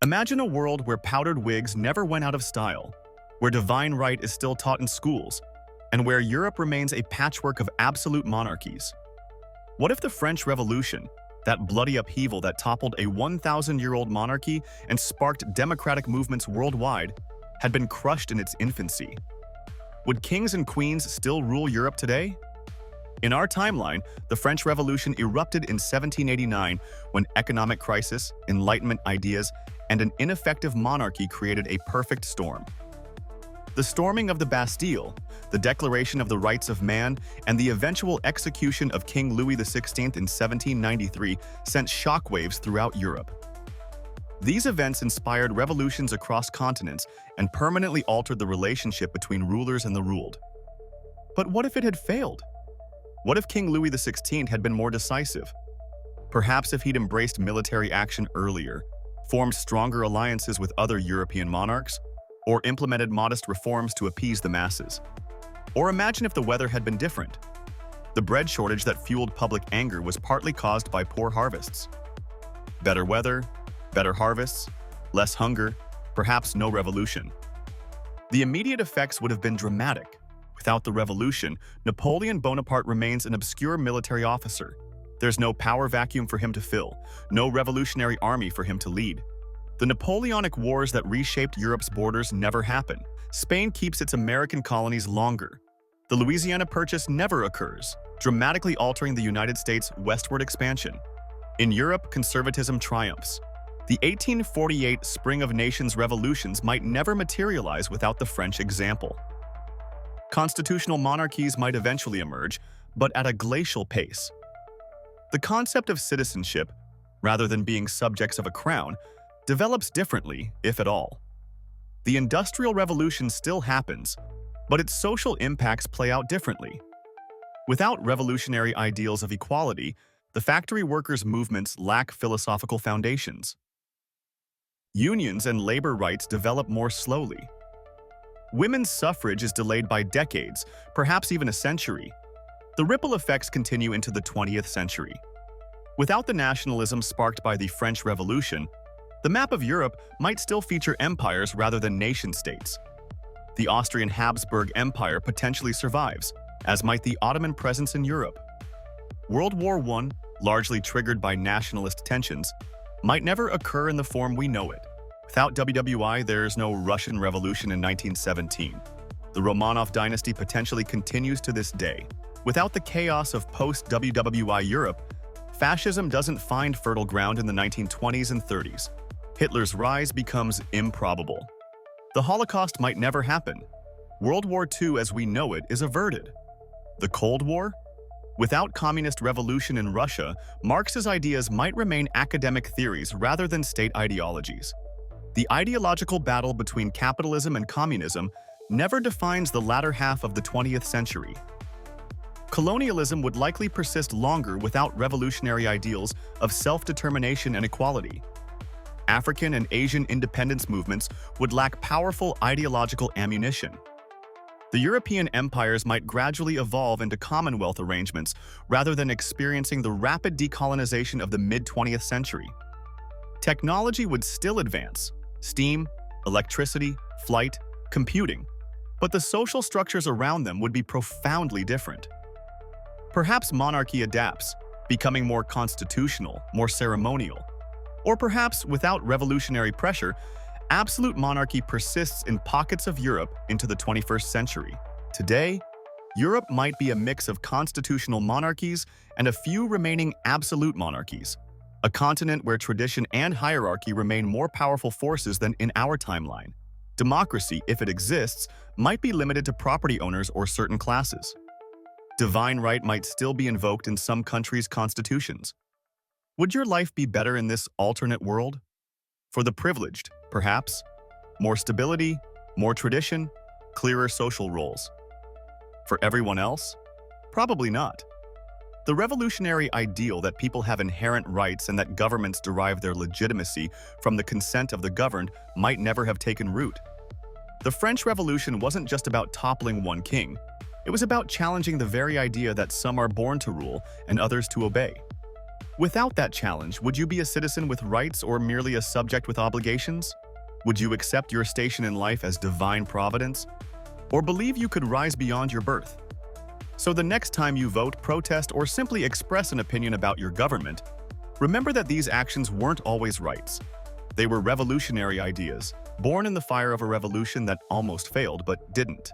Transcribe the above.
Imagine a world where powdered wigs never went out of style, where divine right is still taught in schools, and where Europe remains a patchwork of absolute monarchies. What if the French Revolution, that bloody upheaval that toppled a 1,000-year-old monarchy and sparked democratic movements worldwide, had been crushed in its infancy? Would kings and queens still rule Europe today? In our timeline, the French Revolution erupted in 1789 when economic crisis, Enlightenment ideas, and an ineffective monarchy created a perfect storm. The storming of the Bastille, the Declaration of the Rights of Man, and the eventual execution of King Louis XVI in 1793 sent shockwaves throughout Europe. These events inspired revolutions across continents and permanently altered the relationship between rulers and the ruled. But what if it had failed? What if King Louis XVI had been more decisive? Perhaps if he'd embraced military action earlier, formed stronger alliances with other European monarchs, or implemented modest reforms to appease the masses. Or imagine if the weather had been different. The bread shortage that fueled public anger was partly caused by poor harvests. Better weather, better harvests, less hunger, perhaps no revolution. The immediate effects would have been dramatic. Without the revolution, Napoleon Bonaparte remains an obscure military officer. There's no power vacuum for him to fill, no revolutionary army for him to lead. The Napoleonic Wars that reshaped Europe's borders never happen. Spain keeps its American colonies longer. The Louisiana Purchase never occurs, dramatically altering the United States' westward expansion. In Europe, conservatism triumphs. The 1848 Spring of Nations revolutions might never materialize without the French example. Constitutional monarchies might eventually emerge, but at a glacial pace. The concept of citizenship, rather than being subjects of a crown, develops differently, if at all. The Industrial Revolution still happens, but its social impacts play out differently. Without revolutionary ideals of equality, the factory workers' movements lack philosophical foundations. Unions and labor rights develop more slowly. Women's suffrage is delayed by decades, perhaps even a century. The ripple effects continue into the 20th century. Without the nationalism sparked by the French Revolution, the map of Europe might still feature empires rather than nation-states. The Austrian Habsburg Empire potentially survives, as might the Ottoman presence in Europe. World War I, largely triggered by nationalist tensions, might never occur in the form we know it. Without WWI, there's no Russian Revolution in 1917. The Romanov dynasty potentially continues to this day. Without the chaos of post-WWI Europe, fascism doesn't find fertile ground in the 1920s and 30s. Hitler's rise becomes improbable. The Holocaust might never happen. World War II as we know it is averted. The Cold War? Without communist revolution in Russia, Marx's ideas might remain academic theories rather than state ideologies. The ideological battle between capitalism and communism never defines the latter half of the 20th century. Colonialism would likely persist longer without revolutionary ideals of self-determination and equality. African and Asian independence movements would lack powerful ideological ammunition. The European empires might gradually evolve into commonwealth arrangements rather than experiencing the rapid decolonization of the mid-20th century. Technology would still advance: steam, electricity, flight, computing, but the social structures around them would be profoundly different. Perhaps monarchy adapts, becoming more constitutional, more ceremonial. Or perhaps, without revolutionary pressure, absolute monarchy persists in pockets of Europe into the 21st century. Today, Europe might be a mix of constitutional monarchies and a few remaining absolute monarchies, a continent where tradition and hierarchy remain more powerful forces than in our timeline. Democracy, if it exists, might be limited to property owners or certain classes. Divine right might still be invoked in some countries' constitutions. Would your life be better in this alternate world? For the privileged, perhaps. More stability, more tradition, clearer social roles. For everyone else? Probably not. The revolutionary ideal that people have inherent rights and that governments derive their legitimacy from the consent of the governed might never have taken root. The French Revolution wasn't just about toppling one king. It was about challenging the very idea that some are born to rule and others to obey. Without that challenge, would you be a citizen with rights or merely a subject with obligations? Would you accept your station in life as divine providence? Or believe you could rise beyond your birth? So the next time you vote, protest, or simply express an opinion about your government, remember that these actions weren't always rights. They were revolutionary ideas, born in the fire of a revolution that almost failed but didn't.